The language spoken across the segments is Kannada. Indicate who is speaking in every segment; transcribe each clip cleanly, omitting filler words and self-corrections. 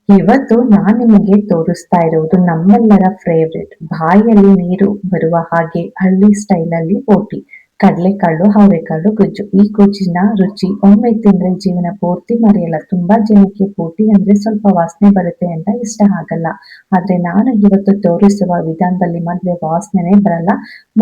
Speaker 1: ಇವತ್ತು ನಾನು ನಿಮಗೆ ತೋರಿಸ್ತಾ ಇರುವುದು ನಮ್ಮೆಲ್ಲರ ಫೇವ್ರೆಟ್ ಬಾಯಲ್ಲಿ ನೀರು ಬರುವ ಹಾಗೆ ಹಳ್ಳಿ ಸ್ಟೈಲಲ್ಲಿ ಬೋಟಿ. ಕಡಲೆಕಾಳು, ಅವರೆಕಾಳು ಗೊಜ್ಜು. ಈ ಗೊಜ್ಜಿನ ರುಚಿ ಒಮ್ಮೆ ತಿಂದ್ರೆ ಜೀವನ ಪೂರ್ತಿ ಮರೆಯಲ್ಲ. ತುಂಬಾ ಜನಕ್ಕೆ ಬೋಟಿ ಅಂದ್ರೆ ಸ್ವಲ್ಪ ವಾಸನೆ ಬರುತ್ತೆ ಅಂತ ಇಷ್ಟ ಆಗಲ್ಲ. ಆದ್ರೆ ನಾನು ಇವತ್ತು ತೋರಿಸುವ ವಿಧಾನದಲ್ಲಿ ಮದ್ವೆ ವಾಸನೆನೇ ಬರಲ್ಲ.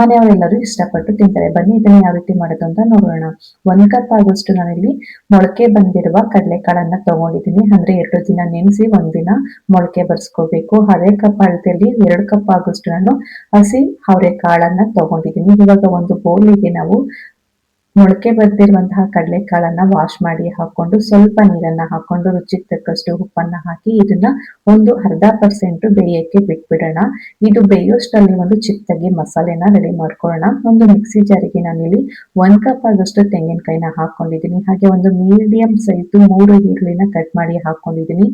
Speaker 1: ಮನೆಯವರೆಲ್ಲರೂ ಇಷ್ಟಪಟ್ಟು ತಿಂತಾರೆ. ಬನ್ನಿ ಇದನ್ನ ಯಾವ ರೀತಿ ಮಾಡೋದು ಅಂತ ನೋಡೋಣ. 1 ಕಪ್ ಆಗುವಷ್ಟು ನಾನಿಲ್ಲಿ ಮೊಳಕೆ ಬಂದಿರುವ ಕಡಲೆಕಾಳನ್ನ ತಗೊಂಡಿದ್ದೀನಿ. ಅಂದ್ರೆ 2 ದಿನ ನೆನೆಸಿ 1 ದಿನ ಮೊಳಕೆ ಬರ್ಸ್ಕೋಬೇಕು. ಅದೇ ಕಪ್ ಅಳತೆಯಲ್ಲಿ 2 ಕಪ್ ಆಗುವಷ್ಟು ನಾನು ಹಸಿ ಅವರೆಕಾಳನ್ನ ತಗೊಂಡಿದ್ದೀನಿ. ಇವಾಗ ಒಂದು ಬೌಲಿಗೆ ನಾವು ಮೊಳಕೆ ಬರ್ದಿರುವಂತಹ ಕಡಲೆಕಾಳನ್ನ ವಾಶ್ ಮಾಡಿ ಹಾಕೊಂಡು ಸ್ವಲ್ಪ ನೀರನ್ನ ಹಾಕೊಂಡು ರುಚಿಗೆ ತಕ್ಕಷ್ಟು ಉಪ್ಪನ್ನ ಹಾಕಿ ಇದನ್ನ ಒಂದು ಅರ್ಧ% ಬೇಯಕ್ಕೆ ಬಿಟ್ಬಿಡೋಣ. ಇದು ಬೇಯೋಷ್ಟರಲ್ಲಿ ಒಂದು ಚಿಕ್ಕದಾಗಿ ಮಸಾಲೆನ ರೆಡಿ ಮಾಡ್ಕೊಳ್ಳೋಣ. ಒಂದು ಮಿಕ್ಸಿ ಜಾರಿಗೆ ನಾನಿಲ್ಲಿ 1 ಕಪ್ ಆಗುವಷ್ಟು ತೆಂಗಿನಕಾಯಿನ ಹಾಕೊಂಡಿದ್ದೀನಿ. ಹಾಗೆ ಒಂದು ಮೀಡಿಯಂ ಸೈಜ್ 3 ಈರುಳ್ಳಿನ ಕಟ್ ಮಾಡಿ ಹಾಕೊಂಡಿದ್ದೀನಿ.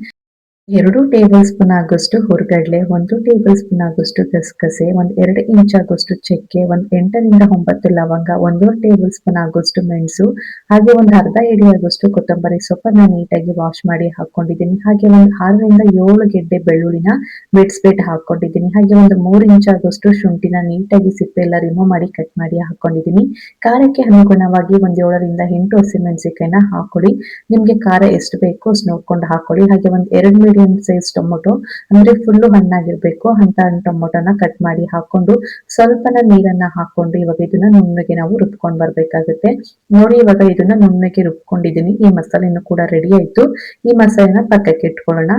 Speaker 1: 2 ಟೇಬಲ್ ಸ್ಪೂನ್ ಆಗುವಷ್ಟು ಹುರ್ಗಡ್ಲೆ, 1 ಟೇಬಲ್ ಸ್ಪೂನ್ ಆಗುವಷ್ಟು ಗಸಗಸೆ, 2 ಇಂಚ್ ಆಗುವಷ್ಟು ಚಕ್ಕೆ, 8 ರಿಂದ 9 ಲವಂಗ, 1 ಟೇಬಲ್ ಸ್ಪೂನ್ ಆಗುವಷ್ಟು ಮೆಣಸು, ಹಾಗೆ ಒಂದು ಅರ್ಧ ಹಿಡಿ ಆಗುವಷ್ಟು ಕೊತ್ತಂಬರಿ ಸೊಪ್ಪನ್ನ ನೀಟಾಗಿ ವಾಶ್ ಮಾಡಿ ಹಾಕೊಂಡಿದ್ದೀನಿ. ಹಾಗೆ ಒಂದು 6 ರಿಂದ 7 ಗೆಡ್ಡೆ ಬೆಳ್ಳುಳ್ಳಿನ ಬಿಡಿಸ್ಬಿಟ್ಟು ಹಾಕೊಂಡಿದ್ದೀನಿ. ಹಾಗೆ ಒಂದು 3 ಇಂಚ್ ಆಗುವಷ್ಟು ಶುಂಠಿನ ನೀಟಾಗಿ ಸಿಪ್ಪೆ ಎಲ್ಲ ರಿಮೂವ್ ಮಾಡಿ ಕಟ್ ಮಾಡಿ ಹಾಕೊಂಡಿದ್ದೀನಿ. ಖಾರಕ್ಕೆ ಅನುಗುಣವಾಗಿ ಒಂದು 7 ರಿಂದ 8 ಹಸಿಮೆಣಸಿನಕಾಯಿನ ಹಾಕೊಳ್ಳಿ. ನಿಮ್ಗೆ ಖಾರ ಎಷ್ಟು ಬೇಕೋ ಅಷ್ಟು ನೋಡ್ಕೊಂಡು ಹಾಕೊಳ್ಳಿ. ಹಾಗೆ ಒಂದು 2 ಮೀಡಿಯಂ ಸೈಜ್ ಟೊಮೊಟೊ, ಅಂದ್ರೆ ಫುಲ್ಲು ಹಣ್ಣಾಗಿರ್ಬೇಕು ಅಂತ ಟೊಮೊಟೊನ ಕಟ್ ಮಾಡಿ ಹಾಕೊಂಡು ಸ್ವಲ್ಪನ ನೀರನ್ನ ಹಾಕೊಂಡು ಇವಾಗ ಇದನ್ನ ನುಣ್ಣಗೆ ನಾವು ರುಬ್ಕೊಂಡ್ ಬರ್ಬೇಕಾಗುತ್ತೆ. ನೋಡಿ ಇವಾಗ ಇದನ್ನ ನುಣ್ಣಗೆ ರುಬ್ಕೊಂಡಿದ್ದೀನಿ. ಈ ಮಸಾಲೆನೂ ಕೂಡ ರೆಡಿ ಆಯ್ತು. ಈ ಮಸಾಲೆನ ಪಕ್ಕಕ್ಕೆ ಇಟ್ಕೊಳ್ಳೋಣ.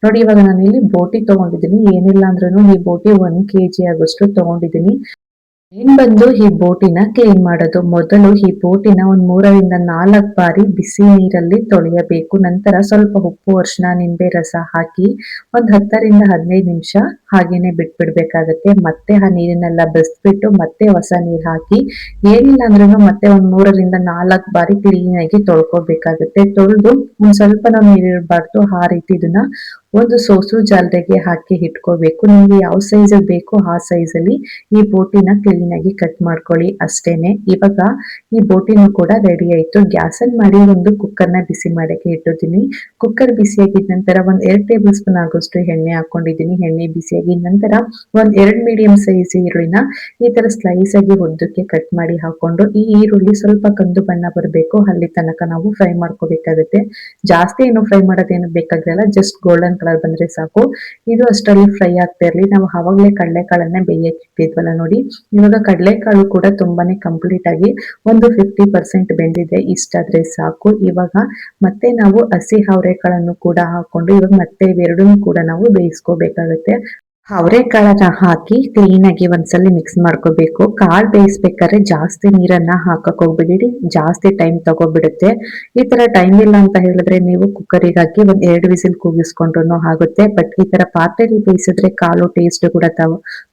Speaker 1: ನೋಡಿ ಇವಾಗ ನಾನು ಇಲ್ಲಿ ಬೋಟಿ ತಗೊಂಡಿದ್ದೀನಿ. ಏನಿಲ್ಲ ಅಂದ್ರೂ ಈ ಬೋಟಿ 1 kg ಆಗುವಷ್ಟು ತಗೊಂಡಿದ್ದೀನಿ. ಏನ್ ಬಂದು ಈ ಬೋಟಿನ ಕ್ಲೀನ್ ಮಾಡೋದು. ಮೊದಲು ಈ ಬೋಟಿನ ಒಂದ್ 3 ರಿಂದ 4 ಬಾರಿ ಬಿಸಿ ನೀರಲ್ಲಿ ತೊಳೆಯಬೇಕು. ನಂತರ ಸ್ವಲ್ಪ ಉಪ್ಪು, ಅರಿಶಿನ, ನಿಂಬೆ ರಸ ಹಾಕಿ ಒಂದ್ 10 ರಿಂದ 15 ನಿಮಿಷ ಹಾಗೇನೆ ಬಿಟ್ಬಿಡ್ಬೇಕಾಗತ್ತೆ. ಮತ್ತೆ ಆ ನೀರನ್ನೆಲ್ಲ ಬೆಸ್ಬಿಟ್ಟು ಮತ್ತೆ ಹೊಸ ನೀರ್ ಹಾಕಿ ಏನಿಲ್ಲ ಅಂದ್ರೂ ಮತ್ತೆ ಒಂದ್ 3 ರಿಂದ 4 ಬಾರಿ ಕ್ಲೀನ್ ಆಗಿ ತೊಳ್ಕೊಬೇಕಾಗುತ್ತೆ. ತೊಳೆದು ಒಂದ್ ಸ್ವಲ್ಪ ನಾವು ನೀರಿರ್ಬಾರ್ದು. ಆ ರೀತಿ ಇದನ್ನ ಒಂದು ಸೋಸು ಜಾಲರಿಗೆ ಹಾಕಿ ಇಟ್ಕೋಬೇಕು. ನಿಮ್ಗೆ ಯಾವ ಸೈಜ್ ಬೇಕೋ ಆ ಸೈಜ್ ಅಲ್ಲಿ ಈ ಬೋಟಿನ ಕ್ಲೀನ್ ಆಗಿ ಕಟ್ ಮಾಡ್ಕೊಳ್ಳಿ ಅಷ್ಟೇನೆ. ಇವಾಗ ಈ ಬೋಟಿನೂ ಕೂಡ ರೆಡಿ ಆಯ್ತು. ಗ್ಯಾಸ್ ಅನ್ ಮಾಡಿ ಒಂದು ಕುಕ್ಕರ್ನ ಬಿಸಿ ಮಾಡಕ್ಕೆ ಇಟ್ಟಿದ್ದೀನಿ. ಕುಕ್ಕರ್ ಬಿಸಿಯಾಗಿದ ನಂತರ 1 2 ಟೇಬಲ್ ಸ್ಪೂನ್ ಆಗುವಷ್ಟು ಎಣ್ಣೆ ಹಾಕೊಂಡಿದ್ದೀನಿ. ಎಣ್ಣೆ ಬಿಸಿಯಾಗಿದ ನಂತರ 2 ಮೀಡಿಯಂ ಸೈಜ್ ಈರುಳ್ಳಿನ ಈ ತರ ಸ್ಲೈಸ್ ಆಗಿ ಉದ್ದಕ್ಕೆ ಕಟ್ ಮಾಡಿ ಹಾಕೊಂಡು ಈ ಈರುಳ್ಳಿ ಸ್ವಲ್ಪ ಕಂದು ಬಣ್ಣ ಬರಬೇಕು ಅಲ್ಲಿ ತನಕ ನಾವು ಫ್ರೈ ಮಾಡ್ಕೋಬೇಕಾಗುತ್ತೆ. ಜಾಸ್ತಿ ಏನು ಫ್ರೈ ಮಾಡೋದೇನು ಬೇಕಾಗಿರಲ್ಲ, ಜಸ್ಟ್ ಗೋಲ್ಡನ್ ಕಲರ್ ಬಂದ್ರೆ ಸಾಕು. ಇದು ಅಷ್ಟರಲ್ಲಿ ಫ್ರೈ ಆಗ್ತಾ ಇರ್ಲಿ. ನಾವು ಆವಾಗಲೇ ಕಡಲೆಕಾಳನ್ನ ಬೇಯಕ್ಕೆ ಇಟ್ಟಿದ್ವಲ್ಲ ನೋಡಿ, ಇವಾಗ ಕಡಲೆಕಾಳು ಕೂಡ ತುಂಬಾನೇ ಕಂಪ್ಲೀಟ್ ಆಗಿ ಒಂದು 50% ಬೆಂದಿದೆ. ಇಷ್ಟಾದ್ರೆ ಸಾಕು. ಇವಾಗ ಮತ್ತೆ ನಾವು ಹಸಿ ಅವರೆಕಾಳನ್ನು ಕೂಡ ಹಾಕೊಂಡು ಇವಾಗ ಮತ್ತೆ ಇವೆರಡನ್ನೂ ಕೂಡ ನಾವು ಬೇಯಿಸ್ಕೋಬೇಕಾಗುತ್ತೆ. ಅವರೆಕಾಳನ್ನ ಹಾಕಿ ಕ್ಲೀನ್ ಆಗಿ ಒಂದ್ಸಲಿ ಮಿಕ್ಸ್ ಮಾಡ್ಕೋಬೇಕು. ಕಾಳು ಬೇಯಿಸ್ಬೇಕಾದ್ರೆ ಜಾಸ್ತಿ ನೀರನ್ನ ಹಾಕಕ್ ಹೋಗ್ಬಿಡಿ, ಜಾಸ್ತಿ ಟೈಮ್ ತಗೋಬಿಡುತ್ತೆ. ಈ ತರ ಟೈಮ್ ಇಲ್ಲ ಅಂತ ಹೇಳಿದ್ರೆ ನೀವು ಕುಕ್ಕರಿಗೆ ಹಾಕಿ 1 2 ವಿಸಿಲ್ ಕೂಗಿಸ್ಕೊಂಡ್ರು ಆಗುತ್ತೆ. ಬಟ್ ಈ ತರ ಪಾತ್ರೆಯಲ್ಲಿ ಬೇಯಿಸಿದ್ರೆ ಕಾಳು ಟೇಸ್ಟ್ ಕೂಡ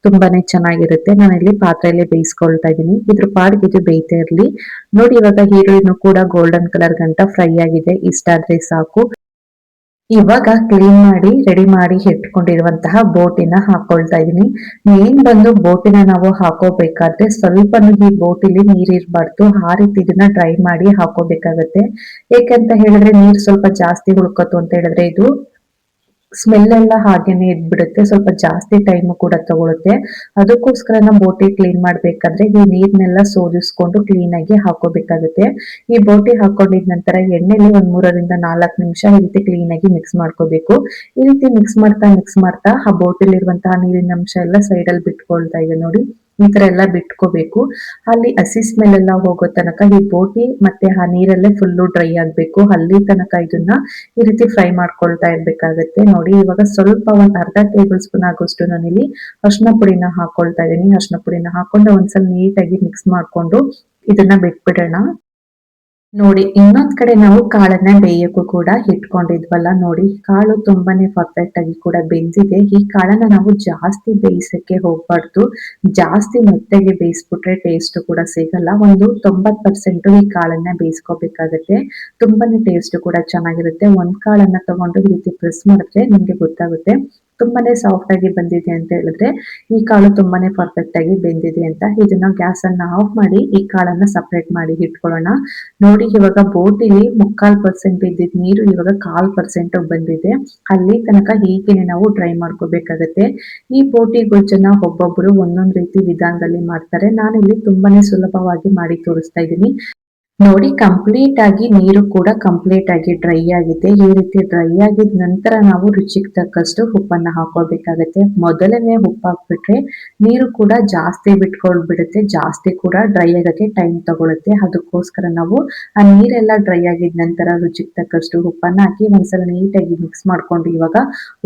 Speaker 1: ತುಂಬಾನೇ ಚೆನ್ನಾಗಿರುತ್ತೆ. ನಾನಿಲ್ಲಿ ಪಾತ್ರೆಯಲ್ಲಿ ಬೇಯಿಸ್ಕೊಳ್ತಾ ಇದ್ದೀನಿ. ಇದ್ರ ಪಾಡಿಗೆ ಇದು ಬೇಯ್ತಾ ಇರ್ಲಿ. ನೋಡಿ ಇವಾಗ ಈರುಳ್ಳಿನೂ ಕೂಡ ಗೋಲ್ಡನ್ ಕಲರ್ ಗಂಟ ಫ್ರೈ ಆಗಿದೆ. ಇಷ್ಟಾದ್ರೆ ಸಾಕು. ಇವಾಗ ಕ್ಲೀನ್ ಮಾಡಿ ರೆಡಿ ಮಾಡಿ ಇಟ್ಕೊಂಡಿರುವಂತಹ ಬೋಟಿನ ಹಾಕೊಳ್ತಾ ಇದೀನಿ. ಮೇನ್ ಬಂದು ಬೋಟಿನ ನಾವು ಹಾಕೋಬೇಕಾದ್ರೆ ಸ್ವಲ್ಪನೂ ಈ ಬೋಟಿಲಿ ನೀರಿರ್ಬಾರ್ದು. ಆ ರೀತಿ ಇದನ್ನ ಡ್ರೈ ಮಾಡಿ ಹಾಕೋಬೇಕಾಗತ್ತೆ. ಏಕಂತ ಹೇಳಿದ್ರೆ ನೀರ್ ಸ್ವಲ್ಪ ಜಾಸ್ತಿ ಉಳ್ಕೊತು ಅಂತ ಹೇಳಿದ್ರೆ ಇದು ಸ್ಮೆಲ್ ಎಲ್ಲ ಹಾಗೇನೆ ಇದ್ಬಿಡುತ್ತೆ. ಸ್ವಲ್ಪ ಜಾಸ್ತಿ ಟೈಮ್ ಕೂಡ ತಗೊಳುತ್ತೆ. ಅದಕ್ಕೋಸ್ಕರ ನಾವು ಬೋಟಿ ಕ್ಲೀನ್ ಮಾಡ್ಬೇಕಾದ್ರೆ ಈ ನೀರ್ನೆಲ್ಲ ಸೋದಿಸ್ಕೊಂಡು ಕ್ಲೀನ್ ಆಗಿ ಹಾಕೋಬೇಕಾಗುತ್ತೆ. ಈ ಬೋಟಿ ಹಾಕೊಂಡಿದ ನಂತರ ಎಣ್ಣೆಲಿ ಒಂದ್ 3 ರಿಂದ 4 ನಿಮಿಷ ಈ ರೀತಿ ಕ್ಲೀನ್ ಆಗಿ ಮಿಕ್ಸ್ ಮಾಡ್ಕೋಬೇಕು. ಈ ರೀತಿ ಮಿಕ್ಸ್ ಮಾಡ್ತಾ ಆ ಬೋಟಿಲಿ ಇರುವಂತಹ ನೀರಿನ ಅಂಶ ಎಲ್ಲ ಸೈಡ್ ಅಲ್ಲಿ ಬಿಟ್ಕೊಳ್ತಾ ಇದೆ ನೋಡಿ. ಈ ತರ ಎಲ್ಲ ಬಿಟ್ಕೋಬೇಕು. ಅಲ್ಲಿ ಹಸಿ ಸ್ಮೆಲ್ ಎಲ್ಲ ಹೋಗೋ ತನಕ ಈ ಬೋಟಿ ಮತ್ತೆ ಆ ನೀರಲ್ಲೇ ಫುಲ್ಲು ಡ್ರೈ ಆಗ್ಬೇಕು. ಅಲ್ಲಿ ತನಕ ಇದನ್ನ ಈ ರೀತಿ ಫ್ರೈ ಮಾಡ್ಕೊಳ್ತಾ ಇರ್ಬೇಕಾಗತ್ತೆ. ನೋಡಿ ಇವಾಗ ಸ್ವಲ್ಪ ಒಂದ್ ಅರ್ಧ 1 ಟೇಬಲ್ ಸ್ಪೂನ್ ಆಗುವಷ್ಟು ನಾನಿಲ್ಲಿ ಅರಿಶಿನ ಪುಡಿನ ಹಾಕೊಳ್ತಾ ಇದೀನಿ. ಅರಿಶಿನ ಪುಡಿನ ಹಾಕೊಂಡು ಒಂದ್ಸಲ ನೀಟಾಗಿ ಮಿಕ್ಸ್ ಮಾಡ್ಕೊಂಡು ಇದನ್ನ ಬಿಟ್ಬಿಡೋಣ. ನೋಡಿ ಇನ್ನೊಂದ್ ಕಡೆ ನಾವು ಕಾಳನ್ನ ಬೇಯಕ್ಕೂ ಕೂಡ ಇಟ್ಕೊಂಡಿದ್ವಲ್ಲ ನೋಡಿ, ಕಾಳು ತುಂಬಾನೇ ಪರ್ಫೆಕ್ಟ್ ಆಗಿ ಕೂಡ ಬೆಂದಿದೆ. ಈ ಕಾಳನ್ನ ನಾವು ಜಾಸ್ತಿ ಬೇಯಿಸಕ್ಕೆ ಹೋಗ್ಬಾರ್ದು. ಜಾಸ್ತಿ ಮೆತ್ತಗೆ ಬೇಯಿಸ್ಬಿಟ್ರೆ ಟೇಸ್ಟ್ ಕೂಡ ಸಿಗಲ್ಲ. ಒಂದು 90% ಈ ಕಾಳನ್ನ ಬೇಯಿಸ್ಕೋಬೇಕಾಗತ್ತೆ. ತುಂಬಾನೇ ಟೇಸ್ಟ್ ಕೂಡ ಚೆನ್ನಾಗಿರುತ್ತೆ. ಒಂದ್ ಕಾಳನ್ನ ತಗೊಂಡು ಈ ರೀತಿ ಪ್ರೆಸ್ ಮಾಡಿದ್ರೆ ನಿಮ್ಗೆ ಗೊತ್ತಾಗುತ್ತೆ ತುಂಬಾನೇ ಸಾಫ್ಟ್ ಆಗಿ ಬಂದಿದೆ ಅಂತ ಹೇಳಿದ್ರೆ ಈ ಕಾಳು ತುಂಬಾನೇ ಪರ್ಫೆಕ್ಟ್ ಆಗಿ ಬೆಂದಿದೆ ಅಂತ. ಇದನ್ನ ಗ್ಯಾಸ್ ಅನ್ನ ಆಫ್ ಮಾಡಿ ಈ ಕಾಳನ್ನ ಸಪರೇಟ್ ಮಾಡಿ ಇಟ್ಕೊಳ್ಳೋಣ. ನೋಡಿ ಇವಾಗ ಬೋಟಿಲಿ 3/4% ಇದ್ದಿದ್ ನೀರು ಇವಾಗ 1/4% ಬಂದಿದೆ. ಅಲ್ಲಿ ತನಕ ಹೀಗೇನೆ ನಾವು ಡ್ರೈ ಮಾಡ್ಕೋಬೇಕಾಗತ್ತೆ. ಈ ಬೋಟಿ ಗೊಜ್ಜನ್ನ ಒಬ್ಬೊಬ್ರು ಒಂದೊಂದ್ ರೀತಿ ವಿಧಾನದಲ್ಲಿ ಮಾಡ್ತಾರೆ. ನಾನಿಲ್ಲಿ ತುಂಬಾನೇ ಸುಲಭವಾಗಿ ಮಾಡಿ ತೋರಿಸ್ತಾ ಇದ್ದೀನಿ. ನೋಡಿ ಕಂಪ್ಲೀಟ್ ಆಗಿ ನೀರು ಕೂಡ ಕಂಪ್ಲೀಟ್ ಆಗಿ ಡ್ರೈ ಆಗಿದೆ. ಈ ರೀತಿ ಡ್ರೈ ಆಗಿದ ನಂತರ ನಾವು ರುಚಿಗೆ ತಕ್ಕಷ್ಟು ಉಪ್ಪನ್ನ ಹಾಕೋಬೇಕಾಗತ್ತೆ. ಮೊದಲನೇ ಉಪ್ಪು ಹಾಕ್ಬಿಟ್ರೆ ನೀರು ಕೂಡ ಜಾಸ್ತಿ ಬಿಟ್ಕೊಳ್ಬಿಡುತ್ತೆ, ಜಾಸ್ತಿ ಕೂಡ ಡ್ರೈ ಆಗಕ್ಕೆ ಟೈಮ್ ತಗೊಳುತ್ತೆ. ಅದಕ್ಕೋಸ್ಕರ ನಾವು ಆ ನೀರೆಲ್ಲ ಡ್ರೈ ಆಗಿದ ನಂತರ ರುಚಿಗೆ ತಕ್ಕಷ್ಟು ಉಪ್ಪನ್ನ ಹಾಕಿ ಒಂದ್ಸಲ ನೀಟಾಗಿ ಮಿಕ್ಸ್ ಮಾಡ್ಕೊಂಡು ಇವಾಗ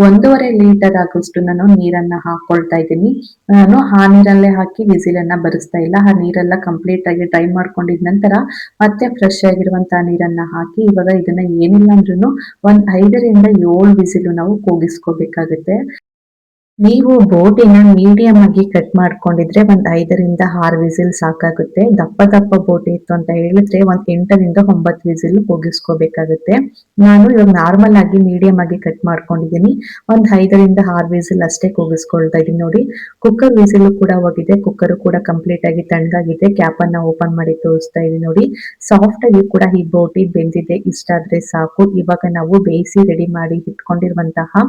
Speaker 1: 1.5 ಲೀಟರ್ ಆಗೋಷ್ಟು ನಾನು ನೀರನ್ನ ಹಾಕೊಳ್ತಾ ಇದ್ದೀನಿ. ನಾನು ಆ ನೀರಲ್ಲೇ ಹಾಕಿ ವಿಸಿಲನ್ನ ಬರಿಸ್ತಾ ಇಲ್ಲ. ಆ ನೀರೆಲ್ಲ ಕಂಪ್ಲೀಟ್ ಆಗಿ ಡ್ರೈ ಮಾಡ್ಕೊಂಡಿದ ನಂತರ ಮತ್ತೆ ಫ್ರೆಶ್ ಆಗಿರುವಂತಹ ನೀರನ್ನ ಹಾಕಿ ಇವಾಗ ಇದನ್ನ ಏನಿಲ್ಲ ಅಂದ್ರೂ ಒಂದ್ 5ರಿಂದ 7 ವಿಸಿಲು ನಾವು ಕೂಗಿಸ್ಕೋಬೇಕಾಗುತ್ತೆ. ನೀವು ಬೋಟಿನ ಮೀಡಿಯಂ ಆಗಿ ಕಟ್ ಮಾಡ್ಕೊಂಡಿದ್ರೆ ಒಂದ್ 5ರಿಂದ 6 ವಿಸಿಲ್ ಸಾಕಾಗುತ್ತೆ. ದಪ್ಪ ದಪ್ಪ ಬೋಟಿ ಇತ್ತು ಅಂತ ಹೇಳಿದ್ರೆ ಒಂದ್ 8ರಿಂದ 9 ವಿಸಿಲ್ ಕೂಗಿಸ್ಕೋಬೇಕಾಗುತ್ತೆ. ನಾನು ಇವಾಗ ನಾರ್ಮಲ್ ಆಗಿ ಮೀಡಿಯಂ ಆಗಿ ಕಟ್ ಮಾಡ್ಕೊಂಡಿದ್ದೀನಿ. ಒಂದ್ 5ರಿಂದ 6 ವಿಸಿಲ್ ಅಷ್ಟೇ ಕೂಗಿಸ್ಕೊಳ್ತಾ ಇದೀನಿ. ನೋಡಿ ಕುಕ್ಕರ್ ವಿಸಿಲ್ ಕೂಡ ಹೋಗಿದೆ, ಕುಕ್ಕರ್ ಕೂಡ ಕಂಪ್ಲೀಟ್ ಆಗಿ ತಣ್ಣಗಾಗಿದೆ. ಕ್ಯಾಪ್ ಅನ್ನ ಓಪನ್ ಮಾಡಿ ತೋರಿಸ್ತಾ ಇದೀನಿ. ನೋಡಿ ಸಾಫ್ಟ್ ಆಗಿ ಕೂಡ ಈ ಬೋಟಿ ಬೆಂದಿದೆ. ಇಷ್ಟಾದ್ರೆ ಸಾಕು. ಇವಾಗ ನಾವು ಬೇಯಿಸಿ ರೆಡಿ ಮಾಡಿ ಇಟ್ಕೊಂಡಿರುವಂತಹ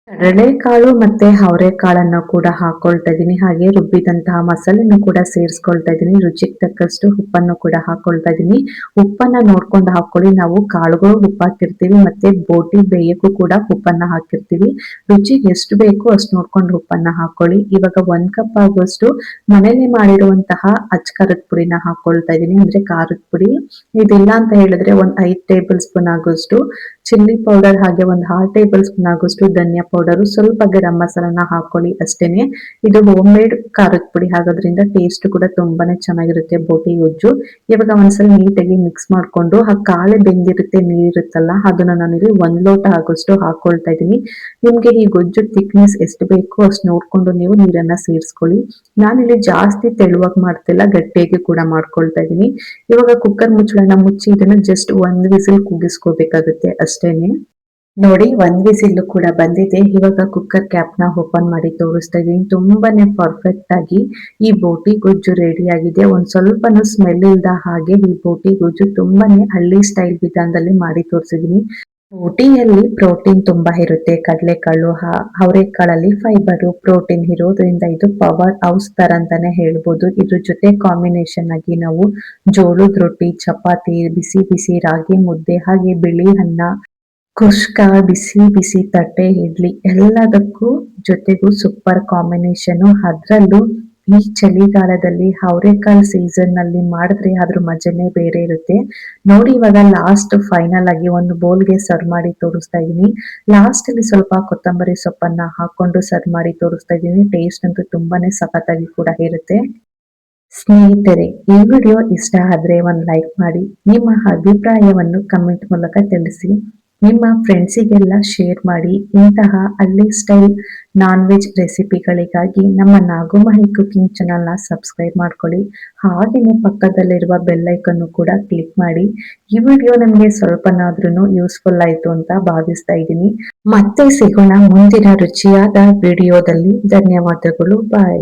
Speaker 1: ಕಡಲೆಕಾಳು ಮತ್ತೆ ಅವರೆಕಾಳನ್ನು ಕೂಡ ಹಾಕೊಳ್ತಾ ಇದ್ದೀನಿ. ಹಾಗೆ ರುಬ್ಬಿದಂತಹ ಮಸಾಲೆಯನ್ನು ಕೂಡ ಸೇರಿಸ್ಕೊಳ್ತಾ ಇದ್ದೀನಿ. ರುಚಿಗೆ ತಕ್ಕಷ್ಟು ಉಪ್ಪನ್ನು ಕೂಡ ಹಾಕೊಳ್ತಾ ಇದ್ದೀನಿ. ಉಪ್ಪನ್ನ ನೋಡ್ಕೊಂಡು ಹಾಕೊಳ್ಳಿ. ನಾವು ಕಾಳುಗಳು ಉಪ್ಪು ಹಾಕಿರ್ತೀವಿ ಮತ್ತೆ ಬೋಟಿ ಬೇಯಕ್ಕೂ ಕೂಡ ಉಪ್ಪನ್ನ ಹಾಕಿರ್ತೀವಿ. ರುಚಿಗೆ ಎಷ್ಟು ಬೇಕೋ ಅಷ್ಟು ನೋಡ್ಕೊಂಡು ಉಪ್ಪನ್ನ ಹಾಕೊಳ್ಳಿ. ಇವಾಗ 1 ಕಪ್ ಆಗುವಷ್ಟು ಮನೇಲಿ ಮಾಡಿರುವಂತಹ ಅಚ್ ಖಾರದ ಪುಡಿನ ಹಾಕೊಳ್ತಾ ಇದ್ದೀನಿ, ಅಂದ್ರೆ ಖಾರದ ಪುಡಿ. ಇದಿಲ್ಲ ಅಂತ ಹೇಳಿದ್ರೆ ಒಂದ್ 5 ಟೇಬಲ್ ಸ್ಪೂನ್ ಆಗುವಷ್ಟು ಚಿಲ್ಲಿ ಪೌಡರ್, ಹಾಗೆ ಒಂದು 1/2 ಟೇಬಲ್ ಸ್ಪೂನ್ ಆಗುವಷ್ಟು ಧನಿಯಾ ಪೌಡರ್, ಸ್ವಲ್ಪ ಗರಂ ಮಸಾಲಾನ ಹಾಕೊಳ್ಳಿ ಅಷ್ಟೇನೆ. ಇದು ಹೋಮ್ ಮೇಡ್ ಖಾರದ ಪುಡಿ ಆಗೋದ್ರಿಂದ ಟೇಸ್ಟ್ ಕೂಡ ತುಂಬಾನೇ ಚೆನ್ನಾಗಿರುತ್ತೆ ಬೋಟಿ ಗೊಜ್ಜು. ಇವಾಗ ಒಂದ್ಸಲ ನೀಟಾಗಿ ಮಿಕ್ಸ್ ಮಾಡ್ಕೊಂಡು ಆ ಕಾಳೆ ಬೆಂದಿರುತ್ತೆ ನೀರಿರುತ್ತಲ್ಲ ಅದನ್ನ ನಾನಿಲ್ಲಿ 1 ಲೋಟ ಆಗೋಷ್ಟು ಹಾಕೊಳ್ತಾ ಇದ್ದೀನಿ. ನಿಮ್ಗೆ ಈ ಗೊಜ್ಜು ಥಿಕ್ನೆಸ್ ಎಷ್ಟು ಬೇಕೋ ಅಷ್ಟು ನೋಡ್ಕೊಂಡು ನೀವು ನೀರನ್ನ ಸೇರಿಸ್ಕೊಳ್ಳಿ. ನಾನಿಲ್ಲಿ ಜಾಸ್ತಿ ತೆಳುವಾಗಿ ಮಾಡ್ತಿಲ್ಲ, ಗಟ್ಟಿಯಾಗಿ ಕೂಡ ಮಾಡ್ಕೊಳ್ತಾ ಇದ್ದೀನಿ. ಇವಾಗ ಕುಕ್ಕರ್ ಮುಚ್ಚಳನ ಮುಚ್ಚಿ ಇದನ್ನ ಜಸ್ಟ್ 1 ವಿಸಿಲ್ ಕೂಗಿಸ್ಕೋಬೇಕಾಗುತ್ತೆ ಅಷ್ಟೇನೆ. ನೋಡಿ 1 ವಿಸಿಲ್ ಕೂಡ ಬಂದಿದೆ. ಇವಾಗ ಕುಕ್ಕರ್ ಕ್ಯಾಪ್ ನ ಓಪನ್ ಮಾಡಿ ತೋರಿಸ್ತಾ ಇದೀನಿ. ತುಂಬಾನೇ ಪರ್ಫೆಕ್ಟ್ ಆಗಿ ಈ ಬೋಟಿ ಗೊಜ್ಜು ರೆಡಿ ಆಗಿದೆ. ಒಂದ್ ಸ್ವಲ್ಪನೂ ಸ್ಮೆಲ್ ಇಲ್ದ ಹಾಗೆ ಈ ಬೋಟಿ ಗೊಜ್ಜು ತುಂಬಾನೇ ಹಳ್ಳಿ ಸ್ಟೈಲ್ ವಿಧಾನದಲ್ಲಿ ಮಾಡಿ ತೋರಿಸಿದೀನಿ. ಬೋಟಿಯಲ್ಲಿ ಪ್ರೋಟೀನ್ ತುಂಬಾ ಇರುತ್ತೆ. ಕಡಲೆಕಾಳು, ಅವರೆಕಾಳಲ್ಲಿ ಫೈಬರ್ ಪ್ರೋಟೀನ್ ಇರೋದ್ರಿಂದ ಇದು ಪವರ್ ಹೌಸ್ ತರ ಅಂತಾನೆ ಹೇಳ್ಬೋದು. ಇದ್ರ ಜೊತೆ ಕಾಂಬಿನೇಷನ್ ಆಗಿ ನಾವು ಜೋಳದ ರೊಟ್ಟಿ, ಚಪಾತಿ, ಬಿಸಿ ಬಿಸಿ ರಾಗಿ ಮುದ್ದೆ, ಹಾಗೆ ಬಿಳಿ ಅನ್ನ, ಕುಷ್ಕ, ಬಿಸಿ ಬಿಸಿ ತಟ್ಟೆ ಇಡ್ಲಿ ಎಲ್ಲದಕ್ಕೂ ಜೊತೆಗೂ ಸೂಪರ್ ಕಾಂಬಿನೇಷನ್. ಅದ್ರಲ್ಲೂ ಈ ಚಳಿಗಾಲದಲ್ಲಿ ಅವರೆಕಾಳು ಸೀಸನ್ ನಲ್ಲಿ ಮಾಡಿದ್ರೆ ಅದ್ರ ಮಜಾನೇ ಬೇರೆ ಇರುತ್ತೆ. ನೋಡಿ ಇವಾಗ ಲಾಸ್ಟ್ ಫೈನಲ್ ಆಗಿ ಒಂದು ಬೌಲ್ಗೆ ಸರ್ವ್ ಮಾಡಿ ತೋರಿಸ್ತಾ ಇದೀನಿ. ಲಾಸ್ಟ್ ಅಲ್ಲಿ ಸ್ವಲ್ಪ ಕೊತ್ತಂಬರಿ ಸೊಪ್ಪನ್ನ ಹಾಕೊಂಡು ಸರ್ವ್ ಮಾಡಿ ತೋರಿಸ್ತಾ ಇದೀನಿ. ಟೇಸ್ಟ್ ಅಂತೂ ತುಂಬಾನೇ ಸಖತ್ತಾಗಿ ಕೂಡ ಇರುತ್ತೆ. ಸ್ನೇಹಿತರೆ, ಈ ವಿಡಿಯೋ ಇಷ್ಟ ಆದ್ರೆ ಒಂದು ಲೈಕ್ ಮಾಡಿ, ನಿಮ್ಮ ಅಭಿಪ್ರಾಯವನ್ನು ಕಮೆಂಟ್ ಮೂಲಕ ತಿಳಿಸಿ. ನಿಮ್ಮ ಫ್ರೆಂಡ್ಸಿಗೆಲ್ಲ ಶೇರ್ ಮಾಡಿ. ಇಂತಹ ಹಳ್ಳಿ ಸ್ಟೈಲ್ ನಾನ್ ವೆಜ್ ರೆಸಿಪಿಗಳಿಗಾಗಿ ನಮ್ಮ ನಾಗುಮಹಿ ಕುಕಿಂಗ್ ಚಾನಲ್ನ ಸಬ್ಸ್ಕ್ರೈಬ್ ಮಾಡ್ಕೊಳ್ಳಿ. ಹಾಗೆಯೇ ಪಕ್ಕದಲ್ಲಿರುವ ಬೆಲ್ ಐಕನ್ನು ಕೂಡ ಕ್ಲಿಕ್ ಮಾಡಿ. ಈ ವಿಡಿಯೋ ನಮಗೆ ಸ್ವಲ್ಪನಾದ್ರೂ ಯೂಸ್ಫುಲ್ ಆಯ್ತು ಅಂತ ಭಾವಿಸ್ತಾ ಇದ್ದೀನಿ. ಮತ್ತೆ ಸಿಗೋಣ ಮುಂದಿನ ರುಚಿಯಾದ ವಿಡಿಯೋದಲ್ಲಿ. ಧನ್ಯವಾದಗಳು. ಬಾಯ್.